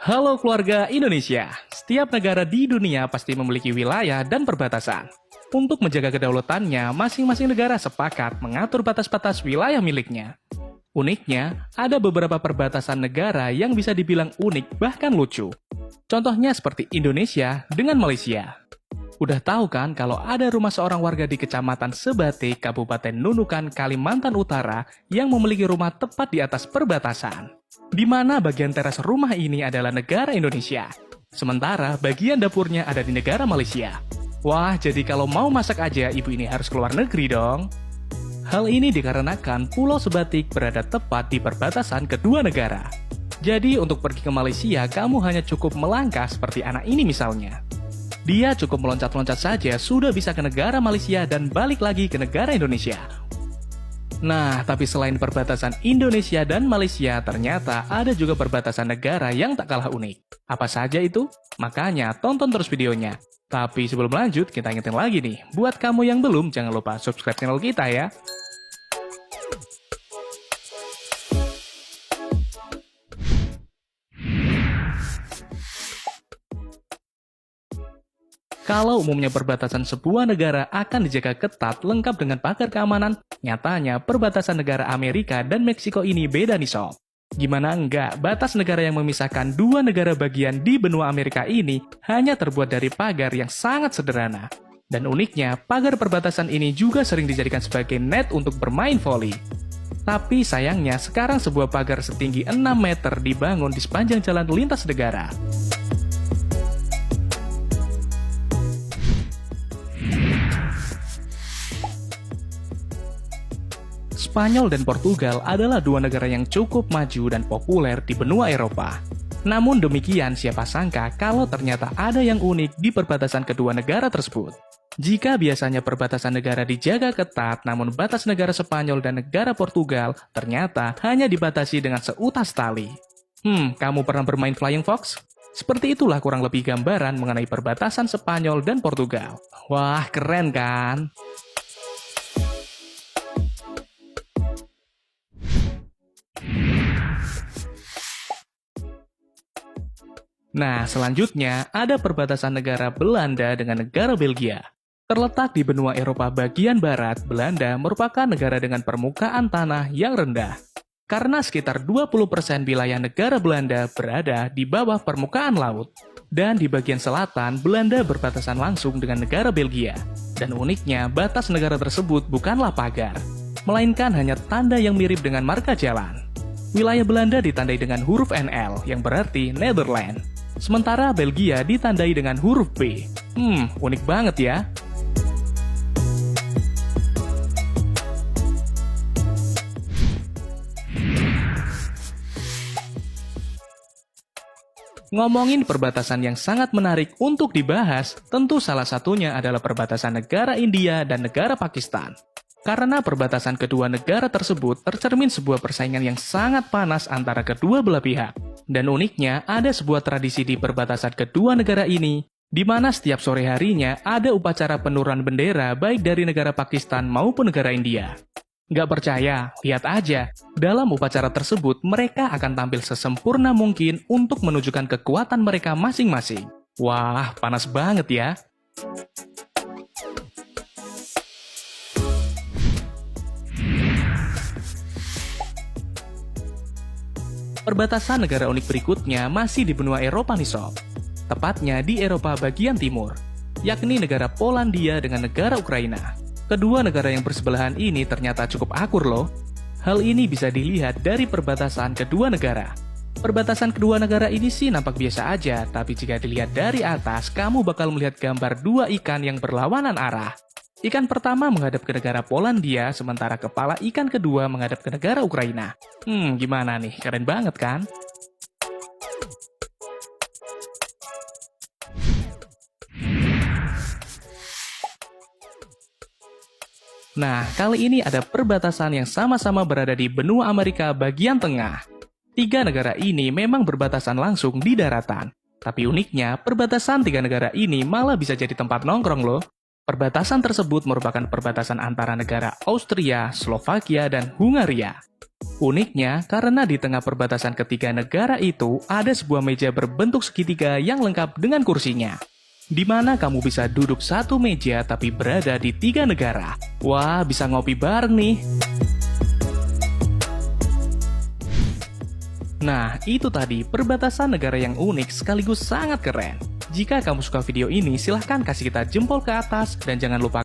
Halo keluarga Indonesia, setiap negara di dunia pasti memiliki wilayah dan perbatasan. Untuk menjaga kedaulatannya, masing-masing negara sepakat mengatur batas-batas wilayah miliknya. Uniknya, ada beberapa perbatasan negara yang bisa dibilang unik bahkan lucu. Contohnya seperti Indonesia dengan Malaysia. Udah tahu kan kalau ada rumah seorang warga di Kecamatan Sebatik, Kabupaten Nunukan, Kalimantan Utara yang memiliki rumah tepat di atas perbatasan. Di mana bagian teras rumah ini adalah negara Indonesia. Sementara bagian dapurnya ada di negara Malaysia. Wah, jadi kalau mau masak aja ibu ini harus keluar negeri dong. Hal ini dikarenakan Pulau Sebatik berada tepat di perbatasan kedua negara. Jadi untuk pergi ke Malaysia, kamu hanya cukup melangkah seperti anak ini misalnya. Dia cukup meloncat-loncat saja sudah bisa ke negara Malaysia dan balik lagi ke negara Indonesia. Nah, tapi selain perbatasan Indonesia dan Malaysia, ternyata ada juga perbatasan negara yang tak kalah unik. Apa saja itu? Makanya tonton terus videonya. Tapi sebelum lanjut, kita ingetin lagi nih, buat kamu yang belum, jangan lupa subscribe channel kita ya. Kalau umumnya perbatasan sebuah negara akan dijaga ketat lengkap dengan pagar keamanan, nyatanya perbatasan negara Amerika dan Meksiko ini beda nih sob. Gimana enggak, batas negara yang memisahkan dua negara bagian di benua Amerika ini hanya terbuat dari pagar yang sangat sederhana. Dan uniknya, pagar perbatasan ini juga sering dijadikan sebagai net untuk bermain voli. Tapi sayangnya, sekarang sebuah pagar setinggi 6 meter dibangun di sepanjang jalan lintas negara. Spanyol dan Portugal adalah dua negara yang cukup maju dan populer di benua Eropa. Namun demikian, siapa sangka kalau ternyata ada yang unik di perbatasan kedua negara tersebut. Jika biasanya perbatasan negara dijaga ketat, namun batas negara Spanyol dan negara Portugal ternyata hanya dibatasi dengan seutas tali. Kamu pernah bermain Flying Fox? Seperti itulah kurang lebih gambaran mengenai perbatasan Spanyol dan Portugal. Wah, keren kan? Nah, selanjutnya ada perbatasan negara Belanda dengan negara Belgia. Terletak di benua Eropa bagian barat, Belanda merupakan negara dengan permukaan tanah yang rendah. Karena sekitar 20% wilayah negara Belanda berada di bawah permukaan laut. Dan di bagian selatan, Belanda berbatasan langsung dengan negara Belgia. Dan uniknya, batas negara tersebut bukanlah pagar, melainkan hanya tanda yang mirip dengan marka jalan. Wilayah Belanda ditandai dengan huruf NL, yang berarti Netherlands. Sementara Belgia ditandai dengan huruf B. Unik banget ya. Ngomongin perbatasan yang sangat menarik untuk dibahas, tentu salah satunya adalah perbatasan negara India dan negara Pakistan. Karena perbatasan kedua negara tersebut tercermin sebuah persaingan yang sangat panas antara kedua belah pihak. Dan uniknya, ada sebuah tradisi di perbatasan kedua negara ini, di mana setiap sore harinya ada upacara penurunan bendera baik dari negara Pakistan maupun negara India. Nggak percaya? Lihat aja. Dalam upacara tersebut, mereka akan tampil sesempurna mungkin untuk menunjukkan kekuatan mereka masing-masing. Wah, panas banget ya. Perbatasan negara unik berikutnya masih di benua Eropa nih sob. Tepatnya di Eropa bagian timur, yakni negara Polandia dengan negara Ukraina. Kedua negara yang bersebelahan ini ternyata cukup akur loh. Hal ini bisa dilihat dari perbatasan kedua negara. Perbatasan kedua negara ini sih nampak biasa aja, tapi jika dilihat dari atas, kamu bakal melihat gambar dua ikan yang berlawanan arah. Ikan pertama menghadap ke negara Polandia, sementara kepala ikan kedua menghadap ke negara Ukraina. Gimana nih? Keren banget kan? Nah, kali ini ada perbatasan yang sama-sama berada di benua Amerika bagian tengah. Tiga negara ini memang berbatasan langsung di daratan. Tapi uniknya, perbatasan tiga negara ini malah bisa jadi tempat nongkrong loh. Perbatasan tersebut merupakan perbatasan antara negara Austria, Slovakia, dan Hungaria. Uniknya, karena di tengah perbatasan ketiga negara itu ada sebuah meja berbentuk segitiga yang lengkap dengan kursinya. Di mana kamu bisa duduk satu meja tapi berada di 3 negara. Wah, bisa ngopi bareng nih. Nah, itu tadi perbatasan negara yang unik sekaligus sangat keren. Jika kamu suka video ini, silahkan kasih kita jempol ke atas dan jangan lupa